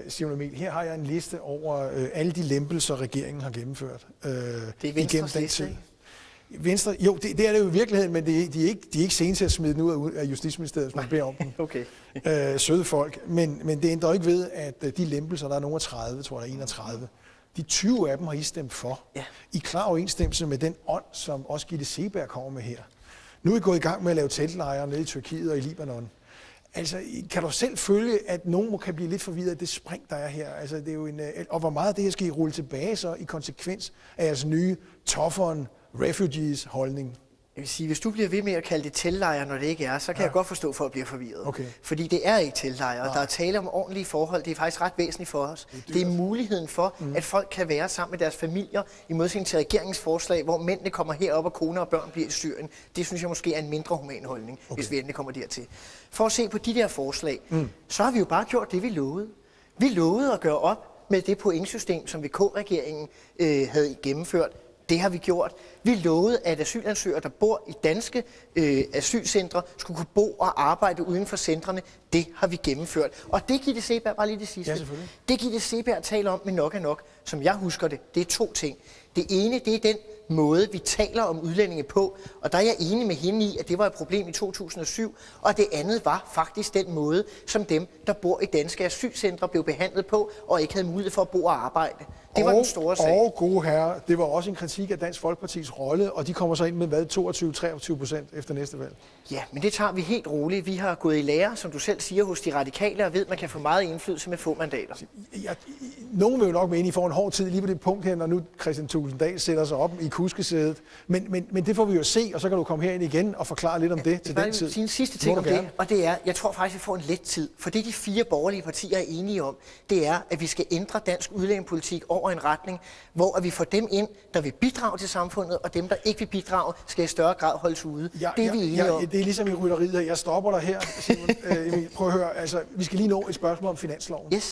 Simon Emil, her har jeg en liste over alle de lempelser, regeringen har gennemført. Det er Venstres liste, ikke? Venstre, jo, det er det jo i virkeligheden, men de er ikke sene til at smide den ud af Justitsministeriet, hvis man beder om den. Okay. Søde folk. Men det ændrer ikke ved, at de lempelser, der er nogle af 30, tror jeg, der er 31, de 20 af dem har I stemt for. Ja. I klar overensstemmelse med den ånd, som også Gitte Seeberg kommer med her. Nu er I gået i gang med at lave teltlejre nede i Tyrkiet og i Libanon. Altså, kan du selv følge, at nogen kan blive lidt forvirret af det spring, der er her? Altså, det er jo og hvor meget af det her skal I rulle tilbage så i konsekvens af jeres nye tough-on refugees holdning? Jeg vil sige, hvis du bliver ved med at kalde det teltlejre, når det ikke er, så kan jeg godt forstå, at folk bliver forvirret. Okay. Fordi det er ikke teltlejre. Der er tale om ordentlige forhold. Det er faktisk ret væsentligt for os. Det er muligheden for, at folk kan være sammen med deres familier, i modsætning til regeringens forslag, hvor mændene kommer herop, og koner og børn bliver i Syrien. Det synes jeg måske er en mindre human holdning, hvis vi endelig kommer dertil. For at se på de der forslag, så har vi jo bare gjort det, vi lovede. Vi lovede at gøre op med det pointsystem, som VK-regeringen havde gennemført. Det har vi gjort. Vi lovede, at asylansøgere, der bor i danske asylcentre, skulle kunne bo og arbejde uden for centrene. Det har vi gennemført. Og det Gitte Seeberg, bare lige det sidste. Ja, selvfølgelig. Det Gitte Seeberg taler om med nok er nok, som jeg husker det, det er to ting. Det ene, det er den måde, vi taler om udlændinge på, og der er jeg enig med hende i, at det var et problem i 2007, og det andet var faktisk den måde, som dem, der bor i danske asylcentre, blev behandlet på, og ikke havde mulighed for at bo og arbejde. Det var den store sag. Og gode herrer, det var også en kritik af Dansk Folkepartis rolle, og de kommer så ind med hvad, 22-23% efter næste valg. Ja, men det tager vi helt roligt. Vi har gået i lære, som du selv siger, hos de radikale, og ved, at man kan få meget indflydelse med få mandater. Nogen vil jo nok mene, I får en hård tid lige på det punkt her, når nu Kristian Thulesen Dahl sætter sig op i kuskesædet. Men det får vi jo se, og så kan du komme herind igen og forklare lidt om det til den tid. Jeg vil sige en sidste ting om det, og det er, jeg tror faktisk, vi får en let tid. For det de fire borgerlige partier er enige om, det er, at vi skal ændre dansk udlændingepolitik over en retning, hvor vi får dem ind, der vil bidrage til samfundet, og dem, der ikke vil bidrage, skal i større grad holdes ude. Det er vi enige om. Det er ligesom i rytteriet. Jeg stopper dig her, Simon. Emil, prøv at høre. Altså, vi skal lige nå et spørgsmål om finansloven. Yes.